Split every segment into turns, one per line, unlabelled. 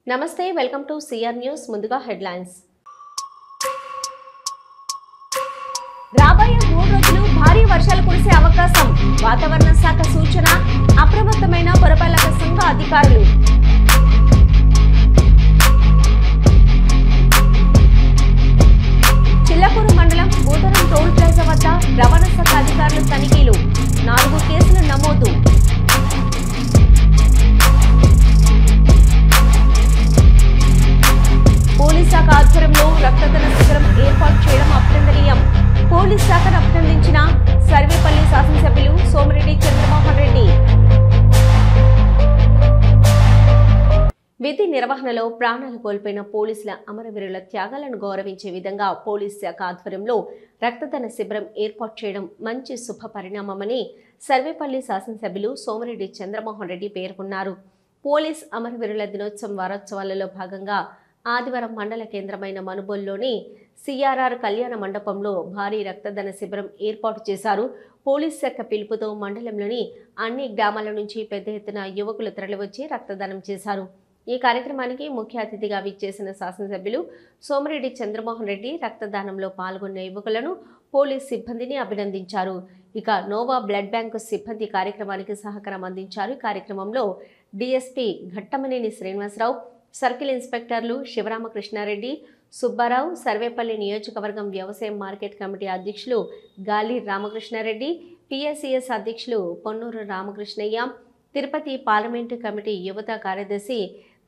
నమస్తే welcome to CR news ముందుగా headlines రాబోయే 3 రోజులు భారీ వర్షాలు కురిసే అవకాశం వాతావరణ శాఖ సూచన అప్రమత్తమైన పురపాలక సంఘ అధికారులు చిల్లకూరు మండలం బూతరం టోల్ ప్లాజా వద్ద రవాణా శాఖ అధికారులు తనిఖీలు 4 కేసులు నమోదు పోలీస్ శాఖ ఆధ్వర్యంలో రక్తదాన శిబిరం ఏర్పాటు చేయడం అభినందనీయం పోలీస్ శాఖను అభినందించిన సర్వేపల్లి శాసనసభ్యులు సోమిరెడ్డి చంద్రమోహన్ రెడ్డి విధి నిర్వహణలో ప్రాణాలు కోల్పోయిన పోలీసుల అమరవీరుల త్యాగాలను గౌరవించే విధంగా పోలీస్ శాఖ ఆధ్వర్యంలో రక్తదాన శిబిరం ఏర్పాటు చేయడం మంచి శుభ పరిణామమని సర్వేపల్లి శాసనసభ్యులు సోమిరెడ్డి చంద్రమోహన్ రెడ్డి పేర్కొన్నారు పోలీస్ అమరవీరుల దినోత్సవం వారోత్సవాలలో భాగంగా ఆదివారం మండల కేంద్రమైన మనుబోలులోని సిఆర్ఆర్ కళ్యాణ మండపంలో భారీ రక్తదాన శిబిరం ఏర్పాటు చేశారు పోలీస్ శాఖ పిలుపుతో మండలంలోని అన్ని గ్రామాల నుంచి పెద్ద ఎత్తున యువకులు తరలివచ్చి రక్తదానం చేశారు ఈ కార్యక్రమానికి ముఖ్య అతిథిగా విచ్చేసిన శాసనసభ్యులు సోమిరెడ్డి చంద్రమోహన్ రెడ్డి రక్తదానంలో పాల్గొన్న యువకులను పోలీస్ సిబ్బందిని అభినందించారు ఇక నోవా బ్లడ్ బ్యాంకు సిబ్బంది కార్యక్రమానికి సహకారం అందించారు కార్యక్రమంలో డీఎస్పీ ఘట్టమనేని శ్రీనివాసరావు సర్కిల్ ఇన్స్పెక్టర్లు శివరామకృష్ణారెడ్డి సుబ్బారావు సర్వేపల్లి నియోజకవర్గం వ్యవసాయ మార్కెట్ కమిటీ అధ్యక్షులు గాలి రామకృష్ణారెడ్డి పిఎస్సిఎస్ అధ్యక్షులు పొన్నూరు రామకృష్ణయ్య తిరుపతి పార్లమెంటు కమిటీ యువత కార్యదర్శి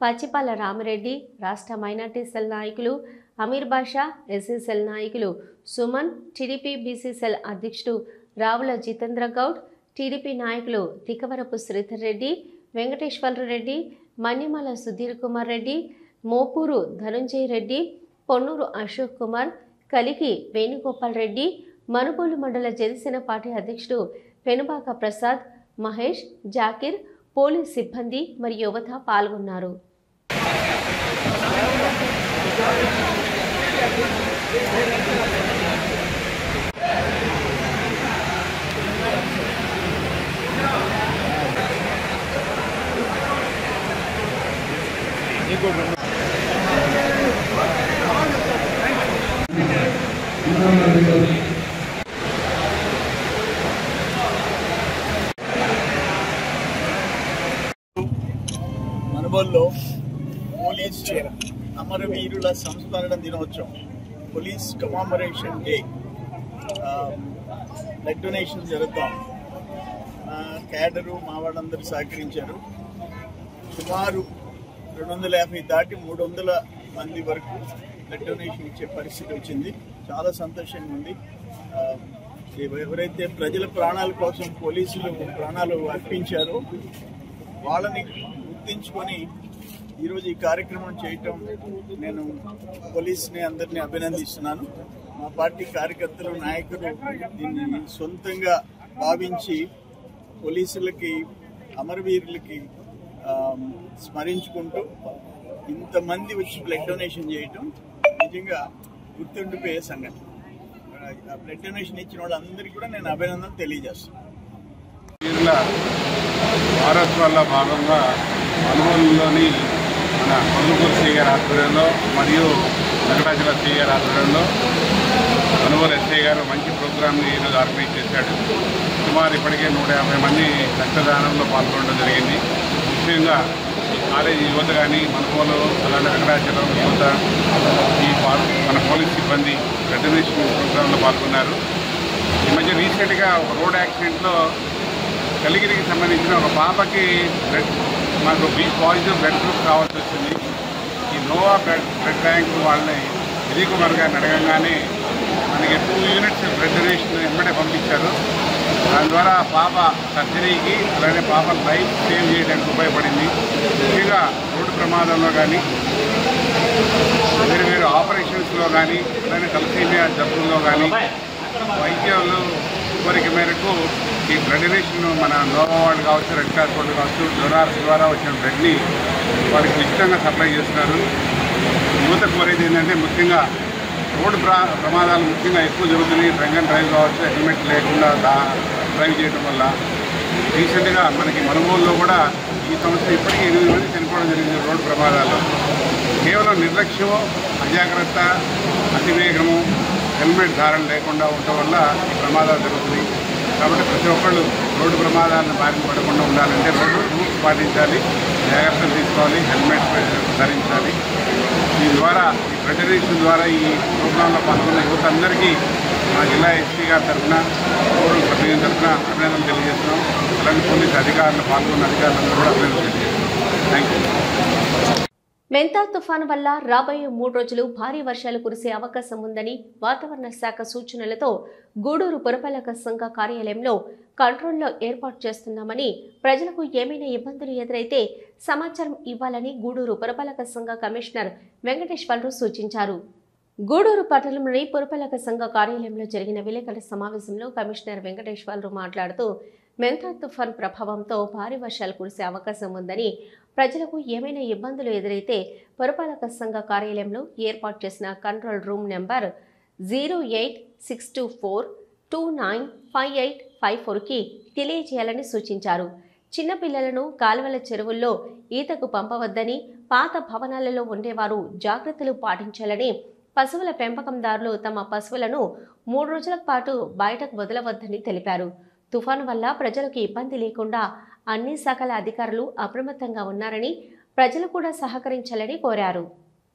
పచ్చిపాల రామిరెడ్డి రాష్ట్ర మైనార్టీ సెల్ నాయకులు అమీర్ బాషా ఎస్సీ సెల్ నాయకులు సుమన్ టీడీపీ బీసీ సెల్ అధ్యక్షుడు రావుల జితేంద్ర గౌడ్ టీడీపీ నాయకులు తికవరపు శ్రీధర్ రెడ్డి వెంకటేశ్వర రెడ్డి మన్నిమల సుధీర్ కుమార్ రెడ్డి మోపూరు ధనుంజయ రెడ్డి పొన్నూరు అశోక్ కుమార్ కలికి వేణుగోపాల్ రెడ్డి మనుబోలు మండల జనసేన పార్టీ అధ్యక్షుడు పెనుబాక ప్రసాద్ మహేష్ జాకిర్ పోలీస్ సిబ్బంది మరియు యువత పాల్గొన్నారు
మనుబోలులో పోలీస్ అమరవీరుల సంస్మరణ దినోత్సవం police commemoration day blood donation జరుగుతాం క్యాడరు మా వాళ్ళందరూ సహకరించారు సుమారు 250 దాటి 300 మంది వరకు బ్లడ్ డొనేషన్ ఇచ్చే పరిస్థితి వచ్చింది చాలా సంతోషంగా ఉంది ఎవరైతే ప్రజల ప్రాణాల కోసం పోలీసులు ప్రాణాలు అర్పించారో వాళ్ళని గుర్తించుకొని ఈరోజు ఈ కార్యక్రమం చేయటం నేను పోలీసుని అందరినీ అభినందిస్తున్నాను మా పార్టీ కార్యకర్తలు నాయకులు దీన్ని సొంతంగా భావించి పోలీసులకి అమరవీరులకి స్మరించుకుంటూ ఇంతమంది వచ్చి బ్లడ్ డొనేషన్ చేయటం నిజంగా గుర్తుండిపోయే సంగతి బ్లడ్ డొనేషన్ ఇచ్చిన వాళ్ళందరికీ కూడా నేను అభినందన తెలియజేస్తాను
వారోత్సవాల్లో భాగంగా మనుగోలులోని మన మనుగోలు సిఐ ఆధ్వర్యంలో మరియు వెంకటాచల సిఐ ఆధ్వర్యంలో మనుగోలు ఎస్ఐ గారు మంచి ప్రోగ్రామ్ని ఈరోజు ఆర్గనైజ్ చేశాడు సుమారు ఇప్పటికే 150 మంది రక్తదానంలో పాల్గొనడం జరిగింది ముఖ్యంగా కాలేజీ యువత కానీ మనుగోలు అలాంటి వెంకటాచలం యువత మన పోలీస్ సిబ్బంది బ్లడ్ డొనేషన్ ప్రోగ్రాంలో పాల్గొన్నారు ఈ మధ్య రీసెంట్గా ఒక రోడ్ యాక్సిడెంట్లో కలిగిరికి సంబంధించిన ఒక పాపకి మాకు బి పాజిటివ్ బ్లడ్ గ్రూప్ కావాల్సి వచ్చింది ఈ నోవా బ్లడ్ బ్యాంక్ వాళ్ళని విజయ్ కుమార్ గారిని అడగంగానే మనకి 2 యూనిట్స్ బ్లడ్ డొనేషన్ వెంబడే పంపించారు దాని ద్వారా పాప సర్జరీకి అలానే పాప లైఫ్ సేవ్ చేయడానికి ఉపయోగపడింది ముఖ్యంగా రోడ్డు ప్రమాదంలో కానీ వేరు ఆపరేషన్స్లో కానీ అలానే తలసీమియా జబ్బుల్లో కానీ వైద్యాలు కోరిక మేరకు ఈ బ్లడ్ డొనేషన్ మన నోవా వాళ్ళు కావచ్చు రెడ్ క్రాస్ వాళ్ళు కావచ్చు డొనార్స్ ద్వారా వచ్చిన బ్లడ్ని వారికి ఉచితంగా సప్లై చేస్తున్నారు యువత కోరేది ఏంటంటే ముఖ్యంగా రోడ్డు ప్రమాదాలు ముఖ్యంగా ఎక్కువ జరుగుతున్నాయి డ్రంక్ అండ్ డ్రైవ్ కావచ్చు హెల్మెట్ లేకుండా డ్రైవ్ చేయడం వల్ల రీసెంట్గా మనకి మనుగోలులో కూడా ఈ సంవత్సరం ఇప్పటికీ 8 మంది చనిపోవడం జరిగింది రోడ్డు ప్రమాదాలు కేవలం నిర్లక్ష్యమో, అజాగ్రత్త, అతివేగము, హెల్మెట్ ధారణ లేకుండా ఉండటం వల్ల ఈ ప్రమాదాలు జరుగుతుంది. కాబట్టి ప్రతి ఒక్కళ్ళు రోడ్డు ప్రమాదాలను బారిన పడకుండా ఉండాలంటే రోడ్డు రూల్స్ పాటించాలి, జాగ్రత్తలు తీసుకోవాలి, హెల్మెట్ ధరించాలి. దీని ద్వారా ఈ ఫెడరేషన్ ద్వారా ఈ ప్రోగ్రాంలో పాల్గొన్న యువత అందరికీ మా జిల్లా ఎస్పీ గారి తరఫున, రూరల్ సభ్యుల తరఫున అభినందనలు తెలియజేస్తున్నాం. అలాగే పోలీసు అధికారులు పాల్గొన్న అధికారులందరూ కూడా అభినందనలు తెలియజేస్తున్నాం. Thank you.
మెంతా తుఫాను వల్ల రాబోయే 3 రోజులు భారీ వర్షాలు కురిసే అవకాశం ఉందని వాతావరణ శాఖ సూచనలతో గూడూరు పురపాలక సంఘ కార్యాలయంలో కంట్రోల్లో ఏర్పాటు చేస్తున్నామని, ప్రజలకు ఏమైనా ఇబ్బందులు ఎదురైతే సమాచారం ఇవ్వాలని గూడూరు పురపాలక సంఘ కమిషనర్ వెంకటేశ్వర్లు సూచించారు. గూడూరు పట్టణంలోని పురపాలక సంఘ కార్యాలయంలో జరిగిన విలేకరుల సమావేశంలో కమిషనర్ వెంకటేశ్వర్లు మాట్లాడుతూ, మెంతా తుఫాన్ ప్రభావంతో భారీ వర్షాలు కురిసే అవకాశం ఉందని, ప్రజలకు ఏమైనా ఇబ్బందులు ఎదురైతే పురపాలక సంఘ కార్యాలయంలో ఏర్పాటు చేసిన కంట్రోల్ రూమ్ నెంబర్ 08624295854కి తెలియజేయాలని సూచించారు. చిన్నపిల్లలను కాలువల చెరువుల్లో ఈతకు పంపవద్దని, పాత భవనాలలో ఉండేవారు జాగ్రత్తలు పాటించాలని, పశువుల పెంపకందారులు తమ పశువులను 3 రోజుల పాటు బయటకు వదలవద్దని తెలిపారు. తుఫాను వల్ల ప్రజలకు ఇబ్బంది లేకుండా అన్ని శాఖల అధికారులు అప్రమత్తంగా ఉన్నారని, ప్రజలు కూడా సహకరించాలని కోరారు.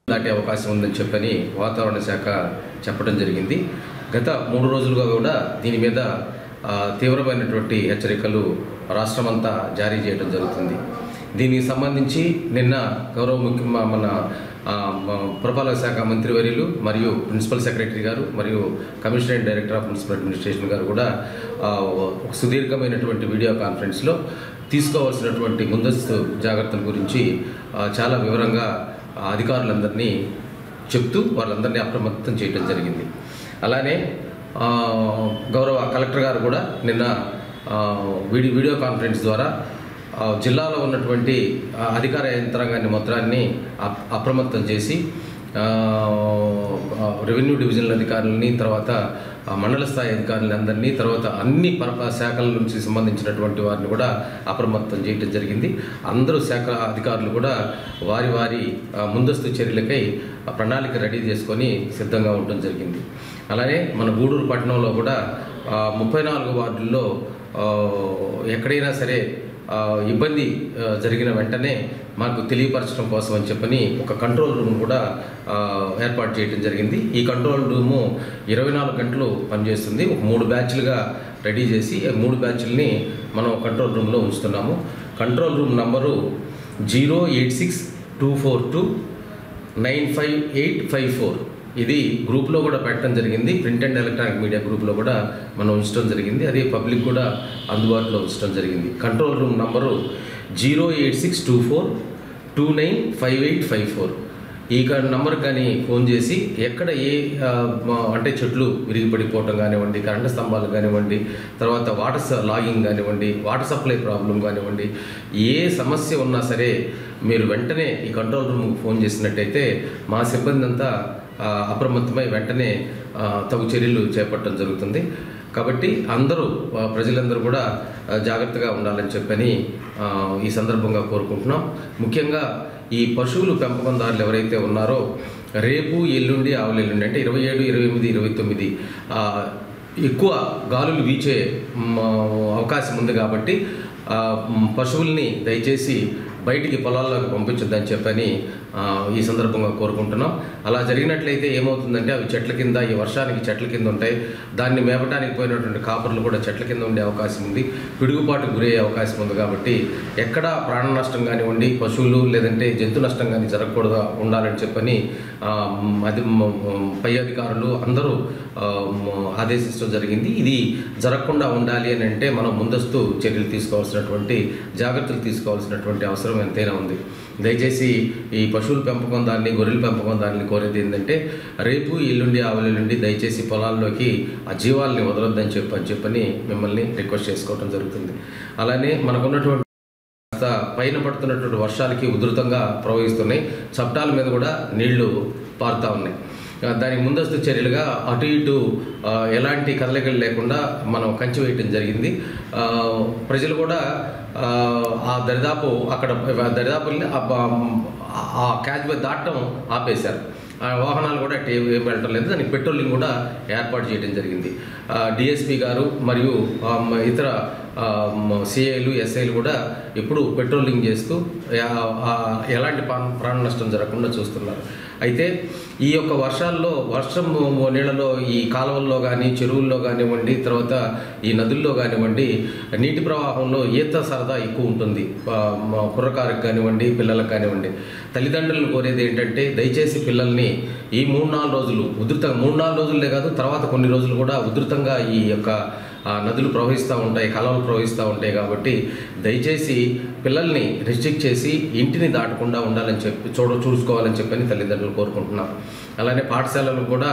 దాటే అవకాశం ఉందని చెప్పని వాతావరణ శాఖ చెప్పడం జరిగింది. గత 3 రోజులుగా కూడా దీని మీద తీవ్రమైనటువంటి హెచ్చరికలు రాష్ట్రమంతా జారీ చేయడం జరుగుతుంది. దీనికి సంబంధించి నిన్న గౌరవ మన పురపాలక శాఖ మంత్రివర్యులు మరియు ప్రిన్సిపల్ సెక్రటరీ గారు మరియు commissionerate director of municipal administration గారు కూడా సుదీర్ఘమైనటువంటి వీడియో కాన్ఫరెన్స్లో తీసుకోవాల్సినటువంటి ముందస్తు జాగ్రత్తల గురించి చాలా వివరంగా అధికారులందరినీ చెప్తూ వాళ్ళందరినీ అప్రమత్తం చేయడం జరిగింది. అలానే గౌరవ కలెక్టర్ గారు కూడా నిన్న వీడియో కాన్ఫరెన్స్ ద్వారా జిల్లాలో ఉన్నటువంటి అధికార యంత్రాంగాన్ని మొత్తాన్ని అప్రమత్తం చేసి రెవెన్యూ డివిజనల్ అధికారులని, తర్వాత మండల స్థాయి అధికారులని అందరినీ, తర్వాత అన్ని శాఖల నుంచి సంబంధించినటువంటి వారిని కూడా అప్రమత్తం చేయడం జరిగింది. అందరూ శాఖ అధికారులు కూడా వారి వారి ముందస్తు చర్యలకై ప్రణాళిక రెడీ చేసుకొని సిద్ధంగా ఉండడం జరిగింది. అలానే మన గూడూరు పట్టణంలో కూడా 34 వార్డుల్లో ఎక్కడైనా సరే ఇబ్బంది జరిగిన వెంటనే మాకు తెలియపరచడం కోసం అని చెప్పని ఒక కంట్రోల్ రూమ్ కూడా ఏర్పాటు చేయడం జరిగింది. ఈ కంట్రోల్ రూము 24 గంటలు పనిచేస్తుంది. ఒక 3 బ్యాచ్లుగా రెడీ చేసి 3 బ్యాచ్లని మనం కంట్రోల్ రూమ్లో ఉంచుతున్నాము. Control room number 08624295854. ఇది గ్రూప్లో కూడా పెట్టడం జరిగింది. ప్రింట్ అండ్ ఎలక్ట్రానిక్ మీడియా గ్రూప్లో కూడా మనం ఉంచడం జరిగింది. అదే పబ్లిక్ కూడా అందుబాటులో ఉంచడం జరిగింది. Control room number 08624295854. ఈ నంబర్ కానీ ఫోన్ చేసి ఎక్కడ అంటే చెట్లు విరిగి పడిపోవటం కానివ్వండి, కరెంటు స్తంభాలు కానివ్వండి, తర్వాత వాటర్ లాగింగ్ కానివ్వండి, వాటర్ సప్లై ప్రాబ్లం కానివ్వండి, ఏ సమస్య ఉన్నా సరే మీరు వెంటనే ఈ కంట్రోల్ రూమ్కి ఫోన్ చేసినట్టయితే మా సిబ్బంది అంతా అప్రమత్తమై వెంటనే తగు చర్యలు చేపట్టడం జరుగుతుంది. కాబట్టి ప్రజలందరూ కూడా జాగ్రత్తగా ఉండాలని చెప్పని ఈ సందర్భంగా కోరుకుంటున్నాం. ముఖ్యంగా ఈ పశువులు పెంపకందారులు ఎవరైతే ఉన్నారో రేపు ఎల్లుండి ఆవులెల్లుండి అంటే 27, 28, 29 ఎక్కువ గాలులు వీచే అవకాశం ఉంది. కాబట్టి పశువుల్ని దయచేసి బయటికి పొలాల్లోకి పంపించొద్దని చెప్పని ఈ సందర్భంగా కోరుకుంటున్నాం. అలా జరిగినట్లయితే ఏమవుతుందంటే అవి చెట్ల కింద, ఈ వర్షానికి చెట్ల కింద ఉంటాయి. దాన్ని మేపడానికి పోయినటువంటి కాపర్లు కూడా చెట్ల కింద ఉండే అవకాశం ఉంది, పిడుగుపాటుకు గురయ్యే అవకాశం ఉంది. కాబట్టి ఎక్కడా ప్రాణ నష్టం కానివ్వండి, పశువులు లేదంటే జంతు నష్టం కానీ జరగకూడదు ఉండాలని చెప్పని పై అధికారులు అందరూ ఆదేశించడం జరిగింది. ఇది జరగకుండా ఉండాలి అని అంటే మనం ముందస్తు చర్యలు తీసుకోవాల్సినటువంటి, జాగ్రత్తలు తీసుకోవాల్సినటువంటి అవసరం ఎంతైనా ఉంది. దయచేసి ఈ పశువుల పెంపకందారుని, గొర్రెల పెంపకందారుని కోరేది ఏంటంటే రేపు ఎల్లుండి ఆవులెల్లుండి దయచేసి పొలాల్లోకి ఆ జీవాలని వదలొద్దని చెప్పని మిమ్మల్ని రిక్వెస్ట్ చేసుకోవడం జరుగుతుంది. అలానే మనకున్నటువంటి పైన పడుతున్నటువంటి వర్షాలకి ఉధృతంగా ప్రవహిస్తున్నాయి, చప్టాల మీద కూడా నీళ్లు పారుతూ ఉన్నాయి. దానికి ముందస్తు చర్యలుగా అటు ఇటు ఎలాంటి కదలికలు లేకుండా మనం కంచి వేయటం జరిగింది. ప్రజలు కూడా ఆ దరిదాపు అక్కడ దరిదాపు ఆ క్యాచ్ వే దాటడం ఆపేశారు. ఆ వాహనాలు కూడా ఏం వెళ్ళటం లేదు. దానికి పెట్రోలింగ్ కూడా ఏర్పాటు చేయడం జరిగింది. డిఎస్పీ గారు మరియు ఇతర సిఐలు ఎస్ఐలు కూడా ఎప్పుడు పెట్రోలింగ్ చేస్తూ ఎలాంటి ప్రాణ నష్టం జరగకుండా చూస్తున్నారు. అయితే ఈ యొక్క వర్షం నీళ్ళలో ఈ కాలువల్లో కానీ చెరువుల్లో కానివ్వండి, తర్వాత ఈ నదుల్లో కానివ్వండి, నీటి ప్రవాహంలో ఈత సరదా ఎక్కువ ఉంటుంది. కుర్రకారుకి కానివ్వండి, పిల్లలకు కానివ్వండి. తల్లిదండ్రులను కోరేది ఏంటంటే దయచేసి పిల్లల్ని ఈ 3-4 రోజులు ఉధృతంగా 3-4 రోజులే కాదు, తర్వాత కొన్ని రోజులు కూడా ఉధృతంగా ఈ యొక్క నదులు ప్రవహిస్తూ ఉంటాయి, కాలువలు ప్రవహిస్తూ ఉంటాయి. కాబట్టి దయచేసి పిల్లల్ని రెస్ట్రిక్ట్ చేసి ఇంటిని దాటకుండా ఉండాలని చెప్పి చూసుకోవాలని చెప్పని తల్లిదండ్రులు కోరుకుంటున్నారు. అలానే పాఠశాలలు కూడా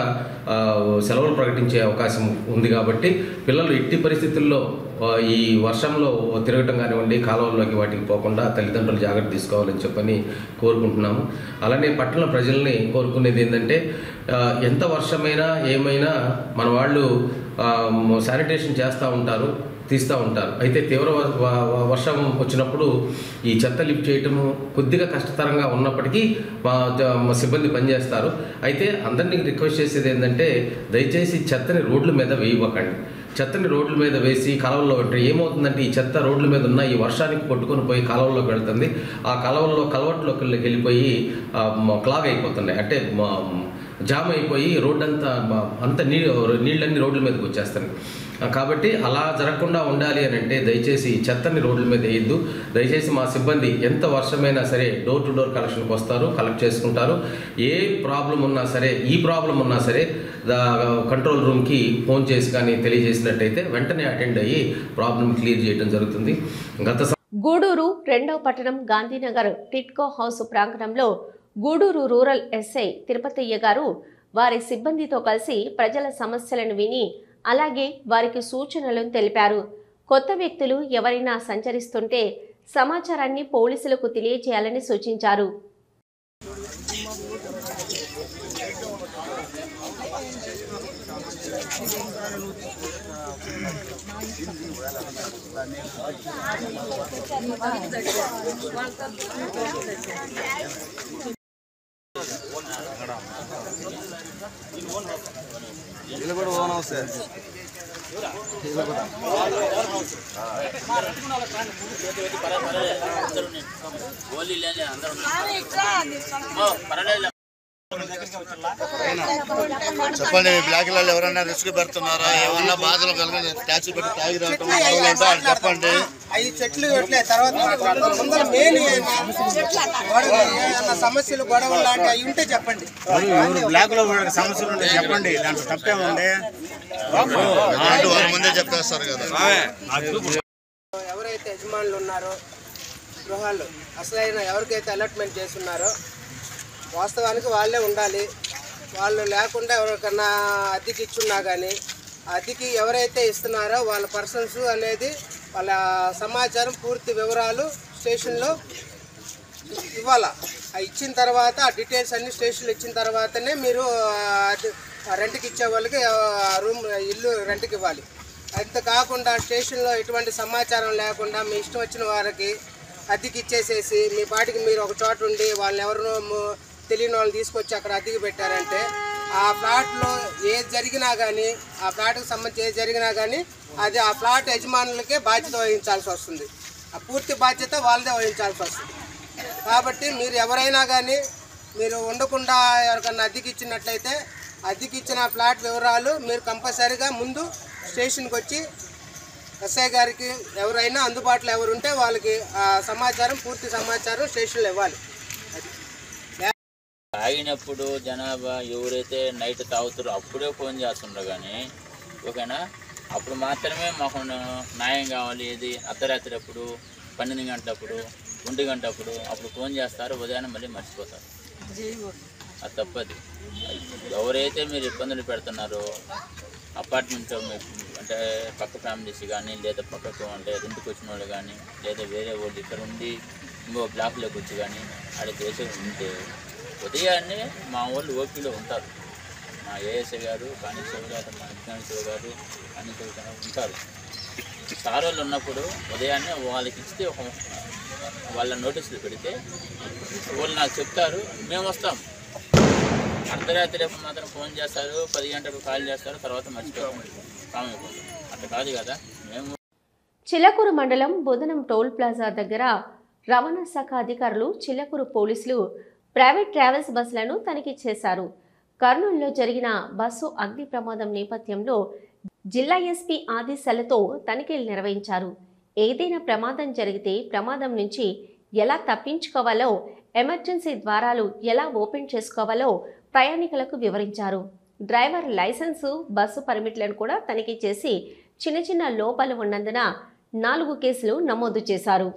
సెలవులు ప్రకటించే అవకాశం ఉంది. కాబట్టి పిల్లలు ఎట్టి పరిస్థితుల్లో ఈ వర్షంలో తిరగటం కానివ్వండి, కాలువల్లోకి వాటికి పోకుండా తల్లిదండ్రులు జాగ్రత్త తీసుకోవాలని చెప్పని కోరుకుంటున్నాము. అలానే పట్టణ ప్రజల్ని కోరుకునేది ఏంటంటే ఎంత వర్షమైనా ఏమైనా మన వాళ్ళు శానిటేషన్ చేస్తూ ఉంటారు, తీస్తూ ఉంటారు. అయితే తీవ్ర వర్షం వచ్చినప్పుడు ఈ చెత్త లిఫ్ట్ చేయటము కొద్దిగా కష్టతరంగా ఉన్నప్పటికీ మా సిబ్బంది పనిచేస్తారు. అయితే అందరినీ రిక్వెస్ట్ చేసేది ఏంటంటే దయచేసి చెత్తని రోడ్ల మీద వేయకండి. చెత్తని రోడ్ల మీద వేసి కాలువల్లో పెట్టే ఏమవుతుందంటే ఈ చెత్త రోడ్ల మీద ఉన్న ఈ వర్షానికి కొట్టుకొని పోయి కాలువల్లోకి వెళ్తుంది. ఆ కాలువల్లో కలవట్లోకి వెళ్ళిపోయి క్లాగ్ అయిపోతున్నాయి, అంటే జామ్ అయిపోయి రోడ్డు అంతా నీళ్ళన్నీ రోడ్ల మీదకి వచ్చేస్తాయి. కాబట్టి అలా జరగకుండా ఉండాలి అని అంటే దయచేసి చెత్తని రోడ్ల మీద వేయద్దు. దయచేసి మా సిబ్బంది ఎంత వర్షమైనా సరే డోర్ టు డోర్ కలెక్షన్కి వస్తారు, కలెక్ట్ చేసుకుంటారు. ఏ ప్రాబ్లం ఉన్నా సరే, ఈ ప్రాబ్లం ఉన్నా సరే కంట్రోల్ రూమ్కి ఫోన్ చేసి కానీ తెలియజేసినట్టయితే వెంటనే అటెండ్ అయ్యి ప్రాబ్లం క్లియర్ చేయడం జరుగుతుంది.
గూడూరు 2వ పట్టణం గాంధీనగర్ టిట్కో హౌస్ ప్రాంగణంలో గూడూరు రూరల్ ఎస్ఐ తిరుపతయ్య గారు వారి సిబ్బందితో కలిసి ప్రజల సమస్యలను విని అలాగే వారికి సూచనలను తెలిపారు. కొత్త వ్యక్తులు ఎవరైనా సంచరిస్తుంటే సమాచారాన్ని పోలీసులకు తెలియజేయాలని సూచించారు.
చెప్పండి, బ్లాక్ లో ఎవరైనా రిస్క్ పెడుతున్నారా, ఏమన్నా బాధలు కలిగి ట్యాక్సీ పెట్టి తాగి రావటం చెప్పండి.
5 చెట్లు పెట్టలే తర్వాత ముందర మెయిన్ సమస్యలు గొడవలు లాంటివి అవి ఉంటే చెప్పండి.
బ్లాక్ లో సమస్యలు ఉంటే చెప్పండి, దాంట్లో తప్పేముంది వారు ముందే చెప్పేస్తారు కదా.
ఎవరైతే యజమానులు ఉన్నారో గృహాలు అసలైన ఎవరికైతే అలాట్మెంట్ చేస్తున్నారో వాస్తవానికి వాళ్ళే ఉండాలి. వాళ్ళు లేకుండా ఎవరికన్నా అద్దెకి ఇచ్చున్నా కానీ అద్దెకి ఎవరైతే ఇస్తున్నారో వాళ్ళ పర్సన్స్ అనేది వాళ్ళ సమాచారం పూర్తి వివరాలు స్టేషన్లో ఇవ్వాలా. ఇచ్చిన తర్వాత ఆ డీటెయిల్స్ అన్ని స్టేషన్లో ఇచ్చిన తర్వాతనే మీరు రెంట్కి ఇచ్చే వాళ్ళకి రూమ్ ఇల్లు రెంట్కి ఇవ్వాలి. అంత కాకుండా స్టేషన్లో ఎటువంటి సమాచారం లేకుండా మీ ఇష్టం వచ్చిన వారికి అద్దెకి ఇచ్చేసేసి మీ పాటికి మీరు ఒక చోట ఉండి వాళ్ళని ఎవరినో తెలియని వాళ్ళు తీసుకొచ్చి అక్కడ అద్దెకి పెట్టారంటే ఆ ఫ్లాట్లో ఏది జరిగినా కానీ ఆ ఫ్లాట్కి సంబంధించి ఏది జరిగినా కానీ అది ఆ ఫ్లాట్ యజమానులకే బాధ్యత వహించాల్సి వస్తుంది. ఆ పూర్తి బాధ్యత వాళ్ళదే వహించాల్సి వస్తుంది. కాబట్టి మీరు ఎవరైనా కానీ మీరు ఉండకుండా ఎవరికన్నా అద్దెకి ఇచ్చినట్లయితే అద్దెకి ఇచ్చిన ఫ్లాట్ వివరాలు మీరు కంపల్సరీగా ముందు స్టేషన్కి వచ్చి ఎస్ఐ గారికి ఎవరైనా అందుబాటులో ఎవరు ఉంటే వాళ్ళకి సమాచారం పూర్తి సమాచారం స్టేషన్లో ఇవ్వాలి.
తాగినప్పుడు జనాభా ఎవరైతే నైట్ తాగుతారో అప్పుడే ఫోన్ చేస్తుండ్రు కానీ ఓకేనా, అప్పుడు మాత్రమే మాకు న్యాయం కావాలి. ఏది అర్ధరాత్రి అప్పుడు 12 గంటలప్పుడు 1 గంటప్పుడు అప్పుడు ఫోన్ చేస్తారు, ఉదయాన్నే మళ్ళీ మర్చిపోతారు. అది తప్పది. ఎవరైతే మీరు ఇబ్బందులు పెడుతున్నారో అపార్ట్మెంట్లో అంటే పక్క ఫ్యామిలీస్ కానీ లేదా పక్కకు అంటే రెంట్కి వచ్చిన వాళ్ళు కానీ లేదా వేరే వాళ్ళు ఇక్కడ ఉండి ఇంకో బ్లాక్లోకి వచ్చి కానీ అక్కడ చేసే ఉంటే ఉదయాన్నే మా వాళ్ళు ఓపీలో ఉంటారు. మా ఏఎస్ఐ గారు కానిస్టేబుల్ గారు మా కానిస్టేబుల్ గారు కానిస్టేబుల్ గారు ఉంటారు. సార్ వాళ్ళు ఉన్నప్పుడు ఉదయాన్నే వాళ్ళకి ఇస్తే వాళ్ళ నోటీసులు పెడితే వాళ్ళు నాకు చెప్తారు, మేము వస్తాం. అర్ధరాత్రి మాత్రం ఫోన్ చేస్తారు, 10 గంటలకు కాల్ చేస్తారు, తర్వాత మర్చిపోతాం, కామైపోతాం. అట్లా కాదు కదా. మేము
చిల్లకూరు మండలం బోధనం టోల్ ప్లాజా దగ్గర రవాణా శాఖ అధికారులు, చిల్లకూరు పోలీసులు ప్రైవేట్ ట్రావెల్స్ బస్సులను తనిఖీ చేశారు. కర్నూలులో జరిగిన బస్సు అగ్ని ప్రమాదం నేపథ్యంలో జిల్లా ఎస్పీ ఆదేశాలతో తనిఖీలు నిర్వహించారు. ఏదైనా ప్రమాదం జరిగితే ప్రమాదం నుంచి ఎలా తప్పించుకోవాలో, ఎమర్జెన్సీ ద్వారాలు ఎలా ఓపెన్ చేసుకోవాలో ప్రయాణికులకు వివరించారు. డ్రైవర్ లైసెన్సు, బస్సు పర్మిట్లను కూడా తనిఖీ చేసి చిన్న లోపాలు ఉన్నందున 4 కేసులు నమోదు చేశారు.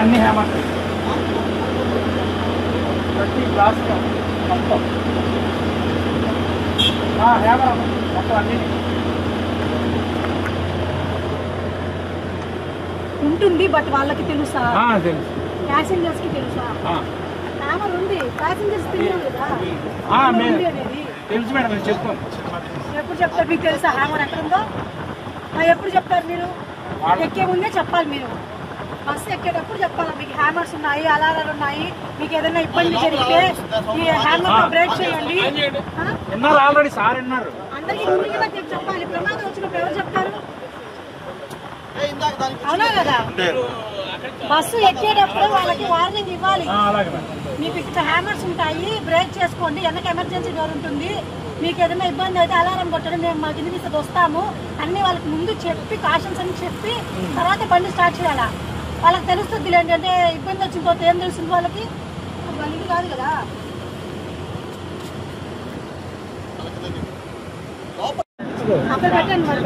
అన్ని హ్యామర్ ప్రతి క్లాస్ మొత్తం హ్యామర్ మొత్తం అన్ని
ఉంటుంది. బట్ వాళ్ళకి తెలుసా?
తెలుసు.
ప్యాసింజర్స్ కి తెలుసా? హ్యామర్ ఉంది, ప్యాసింజర్స్ తెలియదు కదా.
తెలుసు మేడం, నేను చెప్తాను.
ఎప్పుడు చెప్తారు? మీకు తెలుసా హ్యామర్ ఎక్కడ ఉందో? ఎప్పుడు చెప్తారు? మీరు ఎక్కే ముందే చెప్పాలి. మీరు బస్సు ఎక్కేటప్పుడు చెప్పాలి, మీకు హ్యామర్స్ ఉన్నాయి, అలారాలు ఉన్నాయి, మీకు ఏదైనా ఇబ్బంది జరిగితే ఈ హ్యామర్ బ్రేక్ చేయండి.
ఆల్రెడీ సార్ ఉన్నారు,
అందరికీ ముందుగా చెప్పాలి. ప్రమాదం వచ్చినప్పుడు ఎవరు చెప్తారు? అవునా కదా? బస్సు ఎక్కేటప్పుడు వాళ్ళకి వార్నింగ్ ఇవ్వాలి. మీకు ఇక్కడ హ్యామర్స్ ఉంటాయి, బ్రేక్ చేసుకోండి, వెనక ఎమర్జెన్సీ డోర్ ఉంటుంది, మీకు ఏదైనా ఇబ్బంది అయితే అలారం కొట్టండి, మేము మాకు ఇన్ని వస్తాము అన్ని వాళ్ళకి ముందు చెప్పి, కాషన్స్ అని చెప్పి తర్వాత బండి స్టార్ట్ చేయాలా. వాళ్ళకి తెలుస్తుంది ఏంటంటే ఇబ్బంది వచ్చిన తర్వాత ఏం తెలుస్తుంది వాళ్ళకి? వాళ్ళకి కాదు కదా. అక్కడ పెట్టండి, మరి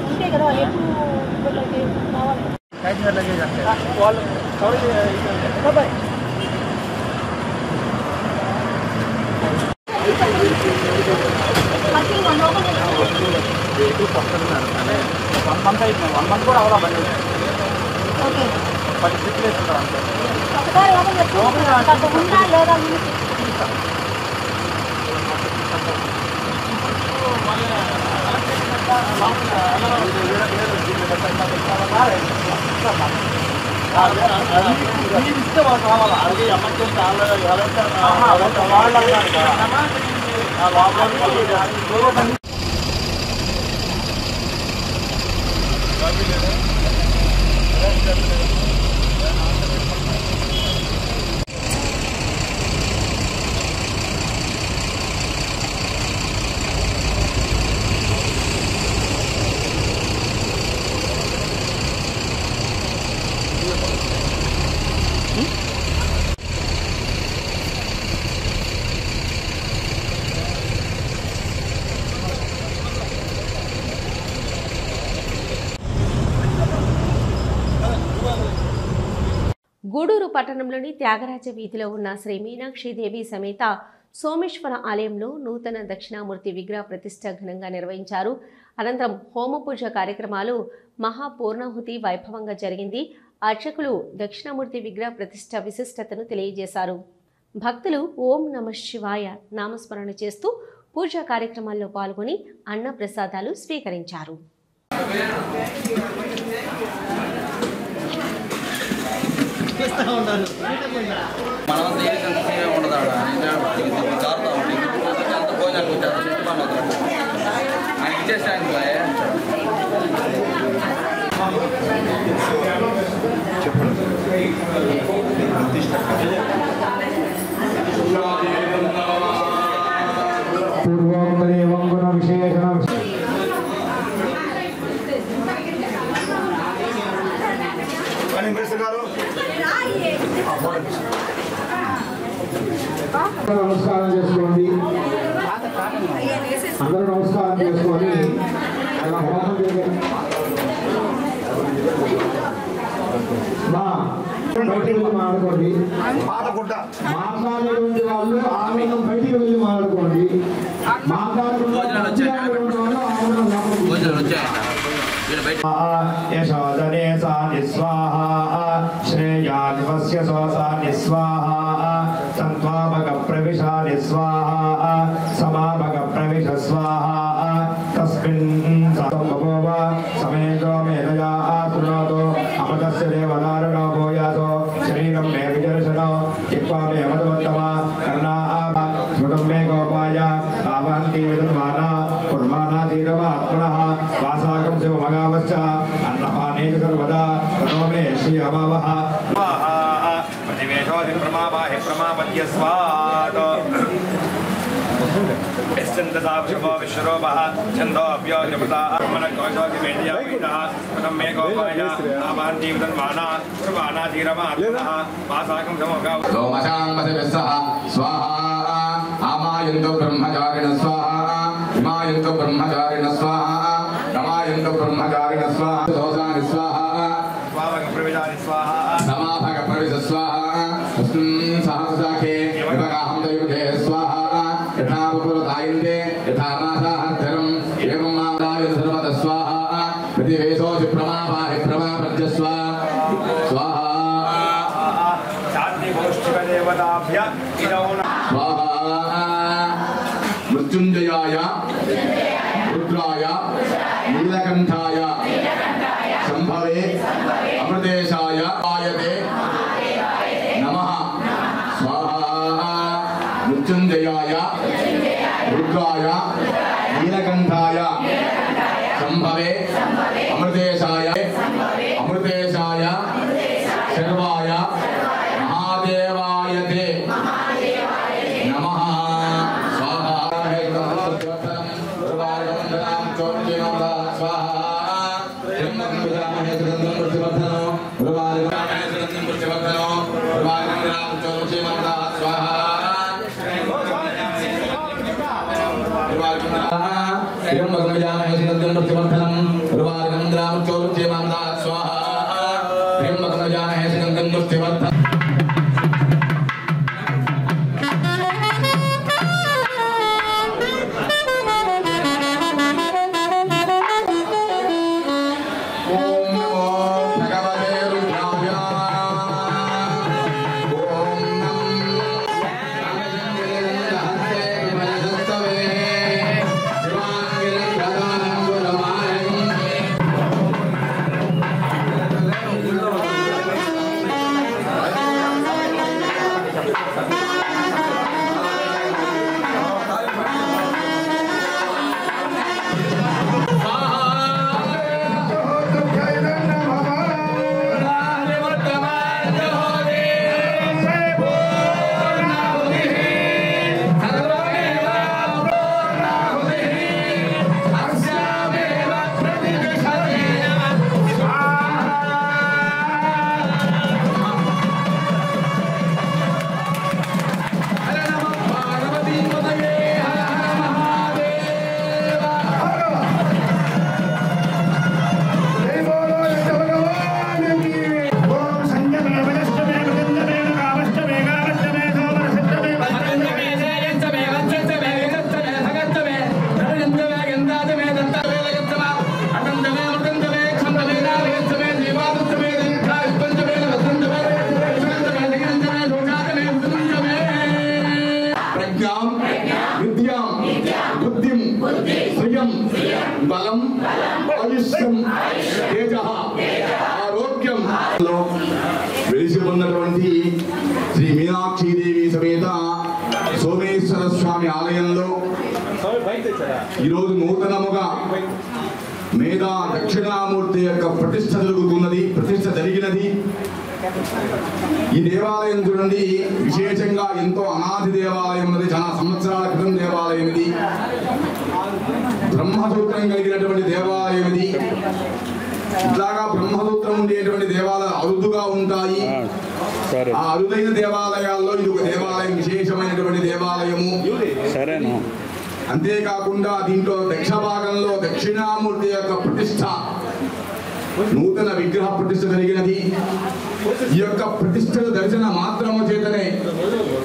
ఉంటే కదా వాళ్ళు ఎప్పుడు కావాలి.
వన్ మంత్ కూడా అవలా బండి.
ఓకే,
10 ట్రిప్లు వేసుకుంటారు అంతే.
ఒకసారి ఉందా లేదా?
ఇస్తే వాళ్ళు కావాలా? అది ఎమర్జెన్సీ వాళ్ళు
గూడూరు పట్టణంలోని త్యాగరాజ వీధిలో ఉన్న శ్రీ మీనాక్షిదేవి సమేత సోమేశ్వర ఆలయంలో నూతన దక్షిణామూర్తి విగ్రహ ప్రతిష్ఠ ఘనంగా నిర్వహించారు. అనంతరం హోమ పూజ కార్యక్రమాలు మహాపూర్ణాహుతి వైభవంగా జరిగింది. అర్చకులు దక్షిణామూర్తి విగ్రహ ప్రతిష్ఠ విశిష్టతను తెలియజేశారు. భక్తులు ఓం నమః శివాయ నామస్మరణ చేస్తూ పూజా కార్యక్రమాల్లో పాల్గొని అన్న ప్రసాదాలు స్వీకరించారు.
మనం నమస్కారం చేసుకోండి. అందరూ నమస్కారం చేసుకొని హోమం చేయండి. మాట్లాడుకోండి. మాట్లాడేటువంటి వాళ్ళు ఆనందం బయటికి వెళ్ళి మాట్లాడుకోండి. యశోదనే సా నిస్వాహ శ్రేయాన్వస్య సోసా నిస్వాహ సంత్వామక ప్రవిశ నిస్వాహ సమామక ప్రవిశ స్వాహ తస్మిన్ సంభవ సమేతో మేధయా శృణోతు అమృతస్య దేవదారుణో భూయాతో శరీరం మే విదర్శనో జిహ్వా మే అమృతోత్తమ కర్ణా స్మృతం మే గోపాయ ఆవంతి విదన్మానా కుర్మానా తీరమాత్మనః వాసాకం శివమగావశ్చ అన్నపానే సర్వదా తనో మే శ్రీ అభవః ప్రతివేశోధి ప్రమావాహి ప్రమాపద్య స్వాత్ విశ్వరూపః ఛందోభ్యోజమతా మనకోశోధి మేధ్యావీతః స్మృతం మే గోపాయ ఆవంతి విదన్మానా కుర్మానా తీరమాత్మనః వాసాకం శివమగావశ్చ
లోమశాంబసవిస్సః స్వాహా ఆమాయంతో బ్రహ్మచారిణ స్వాహా హిమాయంతో బ్రహ్మచారిణ స్వాహా రమాయంతో బ్రహ్మచారిణ స్వాహా దోషాని స్వాహా
స్వాభగ ప్రవిశాని స్వాహా
సమాభగ ప్రవిశ స్వాహా తస్మిన్ సహస్రాఖే విభగాహం దైవతే స్వాహా యథా పురతాయంతే యథా మాసాహర్ధరం ఏవం మాదాయ సర్వత స్వాహా ప్రతివేశోసి ప్రమావాహి ప్రమాపద్య స్వాహా మృత్యుంజయాయ రుద్రాయ నీలకంఠాయ సంభవే అమృతేశాయ ఆయతే నమః స్వాహా మృత్యుంజయాయ రుద్రాయ నీలకంఠాయ సంభవే అమృతేశాయ అమృతేశాయ శర్వాయ మహాదేవాయతే నమః స్వాహా బలం ఆయుష్యం తేజః ఆరోగ్యం వెలిసి ఉన్నటువంటి శ్రీ మీనాక్షీదేవి సమేత సోమేశ్వర స్వామి ఆలయంలో ఈరోజు నూతనముగా మేధా దక్షిణామూర్తి యొక్క ప్రతిష్ఠ జరిగినది. ఈ దేవాలయం చూడండి, విశేషంగా ఎంతో అనాది దేవాలయం ఉన్నది. చాలా సంవత్సరాల క్రితం దేవాలయం ఇది. బ్రహ్మసూత్రం కలిగినటువంటి దేవాలయం ఇది. ఇట్లాగా బ్రహ్మసూత్రం ఉండేటువంటి దేవాలయాలు అరుదుగా ఉంటాయి. ఆ అరుదైన దేవాలయాల్లో ఇది ఒక దేవాలయం, విశేషమైనటువంటి దేవాలయము. అంతేకాకుండా దీంట్లో దక్షిణ భాగంలో దక్షిణామూర్తి యొక్క ప్రతిష్ఠ, నూతన విగ్రహ ప్రతిష్ఠ జరిగినది. ఈ యొక్క ప్రతిష్ఠ దర్శన మాత్రము చేతనే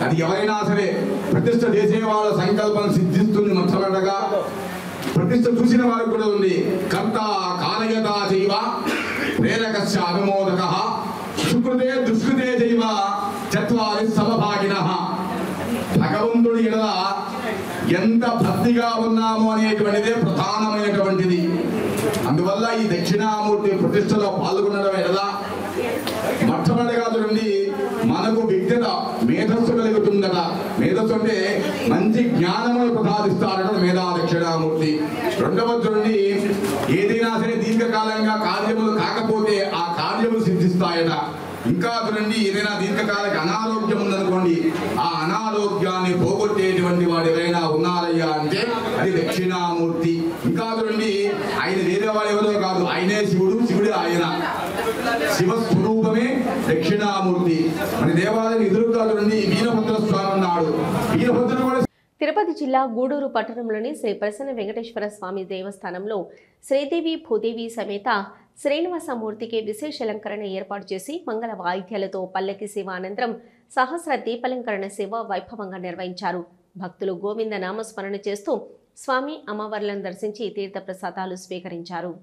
అది ఎవరైనా సరే ప్రతిష్ఠ చేసే వాళ్ళ సంకల్పం సిద్ధిస్తుంది. మొట్టమొదటగా ప్రతిష్ఠ చూసిన వారికి కూడా ఉంది. కర్త కాలయత చైవ ప్రేరకస్య అభిమోదక సుకృతే దుష్కృతే చైవ చత్వారి సమభాగినః. భగవంతుడి ఎడల ఎంత భక్తిగా ఉన్నాము అనేటువంటిదే ప్రధానమైనటువంటిది. అందువల్ల ఈ దక్షిణామూర్తి ప్రతిష్టలో పాల్గొనడం ఎడల మొట్టమొదటిగా చూడండి, మనకు విజ్ఞత మేధస్సు కలుగుతుందట. మేధస్సు అంటే మంచి జ్ఞానమును ప్రసాదిస్తారట మేధా దక్షిణామూర్తి. రెండవ చూడండి, ఏదైనా సరే దీర్ఘకాలంగా కార్యములు కాకపోతే ఆ కార్యములు సిద్ధిస్తాయట. ఇంకా చూడండి, ఏదైనా దీర్ఘకాలిక అనారోగ్యం ఉందనుకోండి, ఆ అనారోగ్యాన్ని పోగొట్టేటువంటి వాడు ఎవరైనా ఉన్నారయ్యా అంటే అది దక్షిణామూర్తి. ఇంకా చూడండి, ఆయన వేరే వాడు ఎవరో కాదు, ఆయనే శివుడు, శివుడే ఆయన. శివస్వరూపమే దక్షిణామూర్తి. మన దేవాలయం ఎదురుగా చూడండి వీరభద్ర స్వామి ఉన్నాడు. వీరభద్రుడు కూడా
తిరుపతి జిల్లా గూడూరు పట్టణంలోని శ్రీ ప్రసన్న వెంకటేశ్వర స్వామి దేవస్థానంలో శ్రీదేవి భూదేవి సమేత శ్రీనివాసమూర్తికి విశేష అలంకరణ ఏర్పాటు చేసి మంగళ వాయిద్యాలతో పల్లకి సేవ అనంతరం సహస్ర దీపాలంకరణ సేవ వైభవంగా నిర్వహించారు. భక్తులు గోవింద నామస్మరణ చేస్తూ స్వామి అమ్మవార్లను దర్శించి తీర్థ ప్రసాదాలు స్వీకరించారు.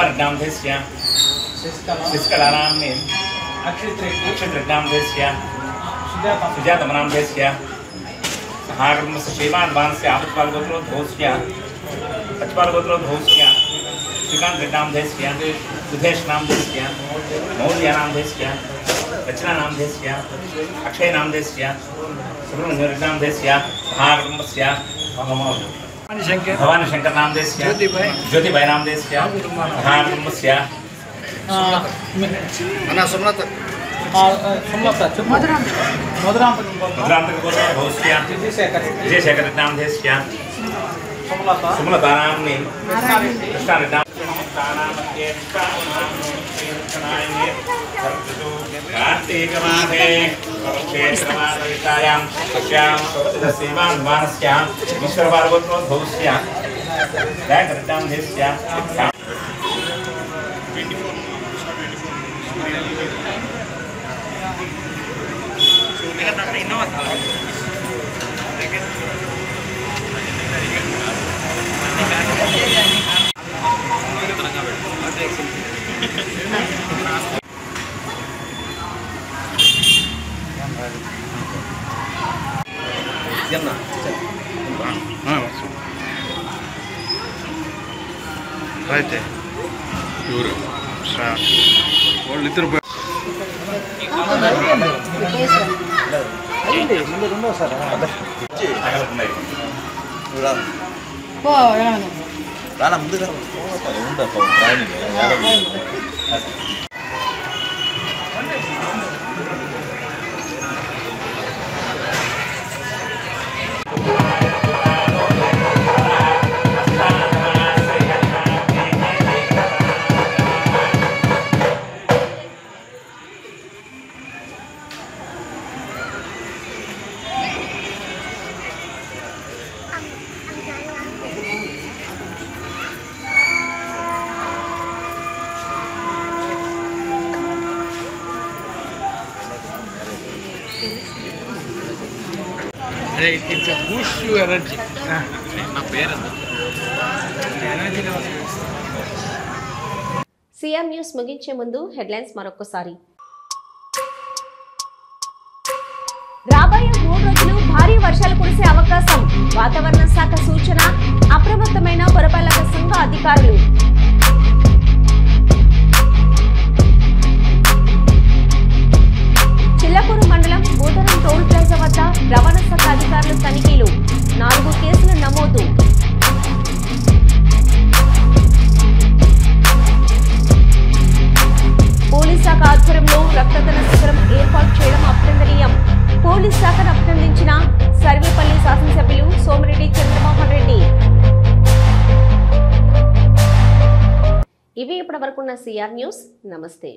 वर्णामधेस्य शिष्कलानाम्ने अक्षत्रज्ञामधेस्य सुजातमनामधेस्य सहाग्रमस्य श्रीमान्वानस्य आपत्पालगोत्रोद्भवस्य पचपालगोत्रोद्भवस्य श्रीकान्तनामधेस्य सुधेशनामधेस्य मौर्यनामधेस्य रचनानामधेस्य अक्षयनामधेस्य सुब्रह्मण्यनामधेस्य सहाग्रमस्य भवानी शंकर नामधेस्य ज्योतिभाई नामधेस्य महाकुटुंबस्य मधुरान्तकगोत्रोद्भवस्य विजयशेखर नामधेस्य सुमलता नाम्नि कार्तिकमासे क्षेत्रमासवितायां तस्यां श्रीमान्वानस्यां ईश्वरपार्वतोद्भवस्य व्याकरणनामधेस्य
అయితే ఎవరు వాళ్ళిద్దరు
రానా ముందుగా
It's a boost your energy.
CM news ముగించే ముందు హెడ్లైన్స్ మరొకసారి. రాబోయే 3 రోజులు భారీ వర్షాలు కురిసే అవకాశం. వాతావరణ శాఖ సూచన. అప్రమత్తమైన పురపాలక సంఘ అధికారులు. చిల్లకూరు మండలం బూదరం టోల్ ప్లాజా వద్ద రవాణా శాఖ అధికారులు తనిఖీలు. 4 కేసులు నమోదు. పోలీస్ శాఖ ఆధ్వర్యంలో రక్తదాన శిబిరం ఏర్పాటు చేయడం అభినందనీయం. పోలీస్ శాఖను అభినందించిన సర్వేపల్లి శాసనసభ్యులు సోమిరెడ్డి చంద్రమోహన్ రెడ్డి. ఇవి ఇప్పటి వరకున్న సిఆర్ న్యూస్. నమస్తే.